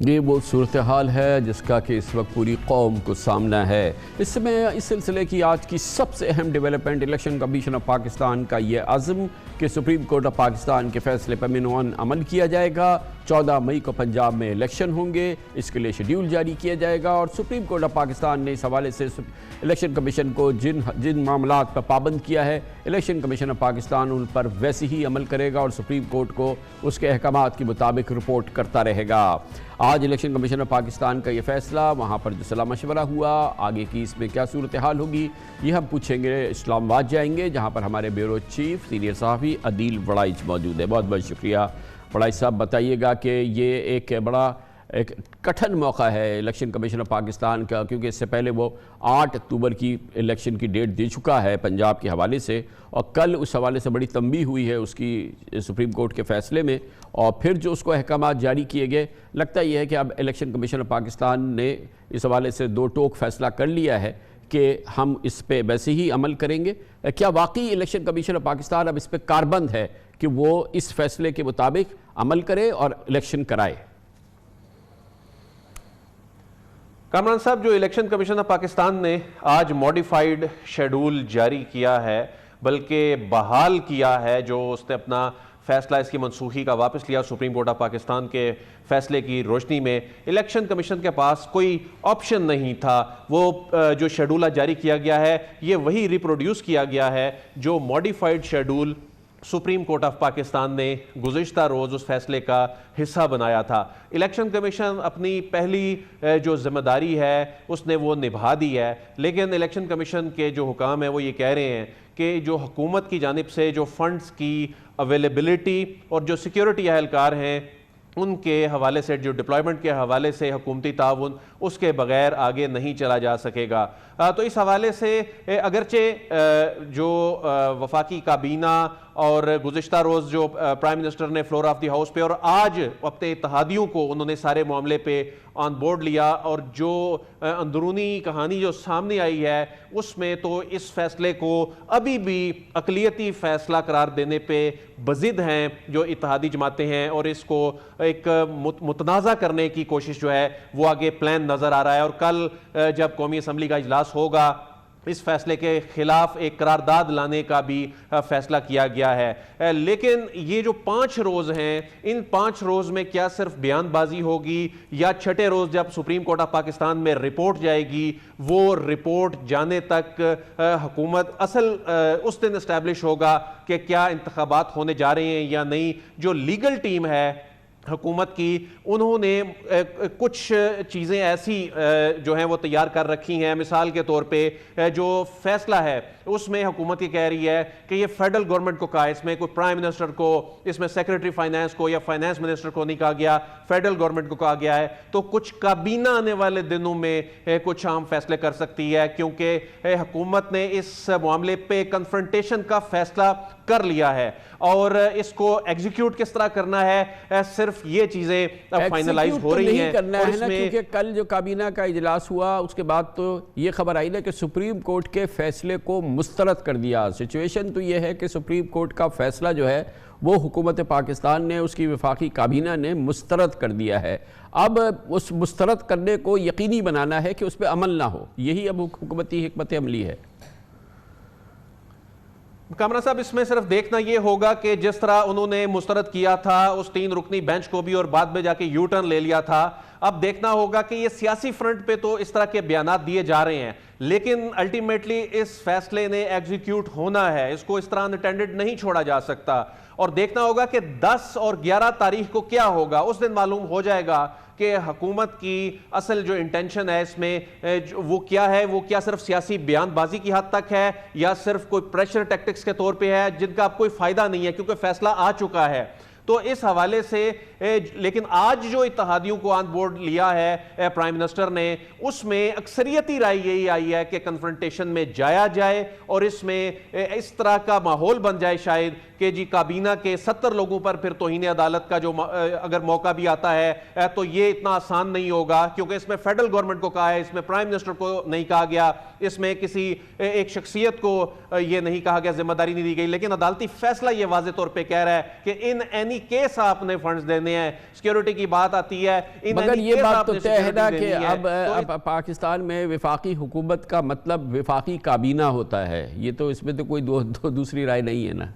ये वो सूरत हाल है जिसका कि इस वक्त पूरी कौम को सामना है। इस सिलसिले की आज की सबसे अहम development election commission of Pakistan का ये अज़्म कि सुप्रीम कोर्ट ऑफ पाकिस्तान के फैसले पर मिनवान अमल किया जाएगा। 14 मई को पंजाब में इलेक्शन होंगे, इसके लिए शेड्यूल जारी किया जाएगा और सुप्रीम कोर्ट ऑफ पाकिस्तान ने इस हवाले से इलेक्शन कमीशन को जिन मामलात पर पाबंद किया है, इलेक्शन कमीशन ऑफ पाकिस्तान उन पर वैसे ही अमल करेगा और सुप्रीम कोर्ट को उसके अहकामात के मुताबिक रिपोर्ट करता रहेगा। आज इलेक्शन कमीशन ऑफ पाकिस्तान का ये फैसला, वहाँ पर जो सलाह मशवरा हुआ, आगे की इसमें क्या सूरत हाल होगी, ये हम पूछेंगे। इस्लामाबाद जाएंगे जहाँ पर हमारे ब्यूरो चीफ सीनियर सहाफ़ी अदील वड़ाइच मौजूद है। बहुत बहुत शुक्रिया वड़ाइच साहब। बताइएगा कि ये एक बड़ा एक कठिन मौका है इलेक्शन कमीशन ऑफ पाकिस्तान का, क्योंकि इससे पहले वो 8 अक्टूबर की इलेक्शन की डेट दे चुका है पंजाब के हवाले से, और कल उस हवाले से बड़ी तंबीह हुई है उसकी सुप्रीम कोर्ट के फैसले में, और फिर जो उसको अहकामात जारी किए गए। लगता यह है कि अब इलेक्शन कमीशन ऑफ पाकिस्तान ने इस हवाले से दो टोक फैसला कर लिया है कि हम इस पे वैसे ही अमल करेंगे। क्या वाकई इलेक्शन कमीशन ऑफ पाकिस्तान अब इस पे कारबंद है कि वो इस फैसले के मुताबिक अमल करे और इलेक्शन कराए? कामरान साहब, जो इलेक्शन कमीशन ऑफ पाकिस्तान ने आज मॉडिफाइड शेड्यूल जारी किया है, बल्कि बहाल किया है, जो उसने अपना फैसला इसकी मनसूखी का वापस लिया सुप्रीम कोर्ट ऑफ पाकिस्तान के फैसले की रोशनी में, इलेक्शन कमीशन के पास कोई ऑप्शन नहीं था। वो जो शेड्यूल जारी किया गया है, ये वही रिप्रोड्यूस किया गया है जो modified schedule supreme court of Pakistan ने गुज़िश्ता रोज़ उस फैसले का हिस्सा बनाया था। इलेक्शन कमीशन अपनी पहली जो जिम्मेदारी है उसने वो निभा दी है, लेकिन इलेक्शन कमीशन के जो हुकाम है वो ये कह रहे हैं कि जो हुकूमत की जानिब से जो फंड्स की अवेलेबिलिटी और जो सिक्योरिटी अहलकार हैं उनके हवाले से, जो डिप्लॉयमेंट के हवाले से हुकूमती ताउन, उसके बगैर आगे नहीं चला जा सकेगा। तो इस हवाले से अगरचे जो वफाकी काबीना और गुज़िश्ता रोज़ जो प्राइम मिनिस्टर ने फ्लोर ऑफ द हाउस पे और आज अपने इत्तेहादियों को उन्होंने सारे मामले पे ऑन बोर्ड लिया, और जो अंदरूनी कहानी जो सामने आई है उसमें तो इस फैसले को अभी भी अक़लियती फैसला करार देने पे बज़िद हैं जो इत्तेहादी जमातें हैं, और इसको एक मुतनाज़ा करने की कोशिश जो है वो आगे प्लान नज़र आ रहा है। और कल जब कौमी असम्बली का इजलास होगा, इस फैसले के खिलाफ एक करारदाद लाने का भी फैसला किया गया है। लेकिन ये जो 5 रोज़ हैं, इन 5 रोज़ में क्या सिर्फ बयानबाजी होगी, या छठे रोज़ जब सुप्रीम कोर्ट ऑफ पाकिस्तान में रिपोर्ट जाएगी, वो रिपोर्ट जाने तक हुकूमत असल उस दिन इस्टेब्लिश होगा कि क्या इंतखाबात होने जा रहे हैं या नहीं। जो लीगल टीम है हुकूमत की, उन्होंने कुछ चीज़ें ऐसी जो हैं वो तैयार कर रखी हैं। मिसाल के तौर पे जो फैसला है उसमें हुकूमत ये कह रही है कि ये फेडरल गवर्नमेंट को कहा, इसमें कोई प्राइम मिनिस्टर को, इसमें सेक्रेटरी फाइनेंस को या फाइनेंस मिनिस्टर को नहीं कहा गया, फेडरल गवर्नमेंट को कहा गया है। तो कुछ काबीना आने वाले दिनों में कुछ अहम फैसले कर सकती है, क्योंकि हुकूमत ने इस मामले पे कन्फ्रंटेशन का फैसला कर लिया है, और इसको एग्जीक्यूट किस तरह करना है, सिर्फ ये चीजें अब फाइनलाइज हो रही हैं। करना है ना, क्योंकि कल जो काबीना का इजलास हुआ उसके बाद तो ये खबर आई ना कि सुप्रीम कोर्ट के फैसले को मुस्तरद कर दिया। सिचुएशन तो ये है कि सुप्रीम कोर्ट का फैसला जो है वो हुकूमत पाकिस्तान ने, उसकी वफाकी काबीना ने मुस्तरद कर दिया है। अब उस मुस्तरद करने को यकीनी बनाना है कि उस पर अमल ना हो, यही अब हुकूमती हिकमत अमली है। कामरा साहब, इसमें सिर्फ देखना यह होगा कि जिस तरह उन्होंने मुस्तरद किया था उस 3 रुकनी बेंच को भी, और बाद में जाके यू टर्न ले लिया था, अब देखना होगा कि ये सियासी फ्रंट पे तो इस तरह के बयानात दिए जा रहे हैं, लेकिन अल्टीमेटली इस फैसले ने एग्जीक्यूट होना है, इसको इस तरह अनअटेंडेड नहीं छोड़ा जा सकता। और देखना होगा कि 10 और 11 तारीख को क्या होगा। उस दिन मालूम हो जाएगा कि हुकूमत की असल जो इंटेंशन है इसमें वो क्या है, वो क्या सिर्फ सियासी बयानबाजी की हद तक है, या सिर्फ कोई प्रेशर टैक्टिक्स के तौर पे है जिनका अब कोई फायदा नहीं है क्योंकि फैसला आ चुका है। तो इस हवाले से लेकिन आज जो इत्तेहादियों को ऑन बोर्ड लिया है प्राइम मिनिस्टर ने, उसमें अक्सरियती राय यही आई है कि कन्फ्रंटेशन में जाया जाए और इसमें इस तरह का माहौल बन जाए शायद कि जी काबीना के 70 लोगों पर फिर तौहीन अदालत का जो अगर मौका भी आता है तो ये इतना आसान नहीं होगा, क्योंकि इसमें फेडरल गवर्नमेंट को कहा है, इसमें प्राइम मिनिस्टर को नहीं कहा गया, इसमें किसी एक शख्सियत को ये नहीं कहा गया, जिम्मेदारी नहीं दी गई। लेकिन अदालती फैसला ये वाज़े तौर पे कह रहा है कि इन एनी केस आपने फंड्स देने हैं। सिक्योरिटी की बात आती है, मगर ये बात तो तय है ना कि अब पाकिस्तान में विफाकी हुकूमत का मतलब विफाकी काबीना होता है। ये तो इसमें तो कोई दूसरी राय नहीं है ना।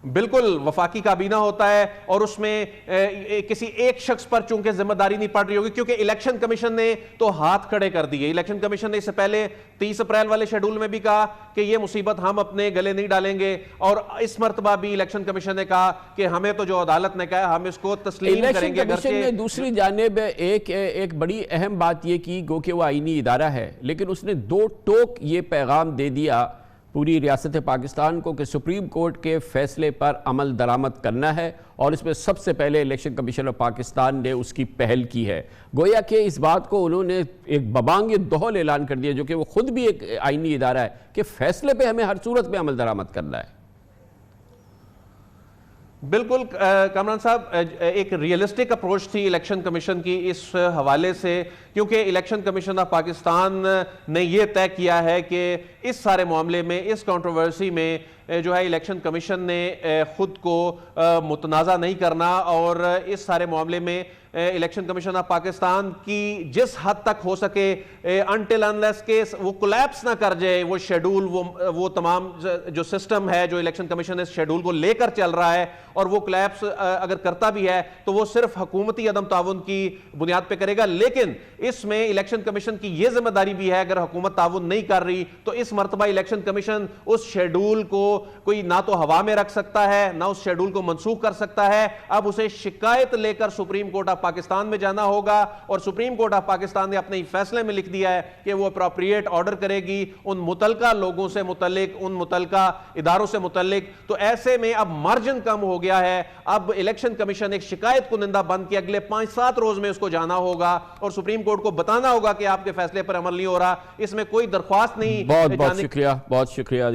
बिल्कुल वफाकी काबीना होता है और उसमें किसी एक शख्स पर चूंकि जिम्मेदारी नहीं पड़ रही होगी, क्योंकि इलेक्शन कमीशन ने तो हाथ खड़े कर दिए। इलेक्शन कमीशन ने इससे पहले 30 अप्रैल वाले शेड्यूल में भी कहा कि यह मुसीबत हम अपने गले नहीं डालेंगे, और इस मर्तबा भी इलेक्शन कमीशन ने कहा कि हमें तो जो अदालत ने कहा हम इसको तस्लीम करेंगे। कमीशन ने दूसरी जानिब एक बड़ी अहम बात यह की, गो कि वो आईनी इदारा है, लेकिन उसने दो टोक ये पैगाम दे दिया पूरी रियासत पाकिस्तान को कि सुप्रीम कोर्ट के फैसले पर अमल दरामद करना है, और इसमें सबसे पहले इलेक्शन कमीशन ऑफ पाकिस्तान ने उसकी पहल की है। गोया कि इस बात को उन्होंने एक बबांग दोहल ऐलान कर दिया, जो कि वो खुद भी एक आईनी इदारा है, कि फैसले पे हमें हर सूरत में अमल दरामद करना है। बिल्कुल कामरान साहब, एक रियलिस्टिक अप्रोच थी इलेक्शन कमीशन की इस हवाले से, क्योंकि इलेक्शन कमीशन ऑफ पाकिस्तान ने यह तय किया है कि इस सारे मामले में, इस कंट्रोवर्सी में जो है इलेक्शन कमीशन ने खुद को मुतनाज़ा नहीं करना, और इस सारे मामले में इलेक्शन कमीशन ऑफ पाकिस्तान की जिस हद तक हो सके अनटिल अनलेस के वो कोलैप्स ना कर जाए, वो शेड्यूल, वो तमाम जो सिस्टम है जो इलेक्शन कमीशन इस शेड्यूल को लेकर चल रहा है, और वो कोलैप्स अगर करता भी है तो वो सिर्फ हुकूमती अदम ताउन की बुनियाद पे करेगा। लेकिन इसमें इलेक्शन कमीशन की यह जिम्मेदारी भी है, अगर हुकूमत ताउन नहीं कर रही तो इस मरतबा इलेक्शन कमीशन उस शेड्यूल को कोई ना तो हवा में रख सकता है, ना उस शेड्यूल को मनसूख कर सकता है। अब उसे शिकायत लेकर सुप्रीम कोर्ट ऑफ पाकिस्तान में जाना होगा, और सुप्रीम कोर्ट ऑफ पाकिस्तान ने अपने फैसले में लिख दिया है कि वो अप्रोप्रिएट ऑर्डर करेगी उन मुतलका लोगों से मुतल्लिक, उन मुतलका इदारों से मुतल्लिक। तो ऐसे में अब मार्जिन कम हो गया है। अब इलेक्शन कमीशन एक शिकायत कुनिंदा बन के अगले 5-7 रोज में उसको जाना होगा और सुप्रीम कोर्ट को बताना होगा कि आपके फैसले पर अमल नहीं हो रहा। इसमें कोई दरख्वास्त नहीं। बहुत शुक्रिया, बहुत शुक्रिया।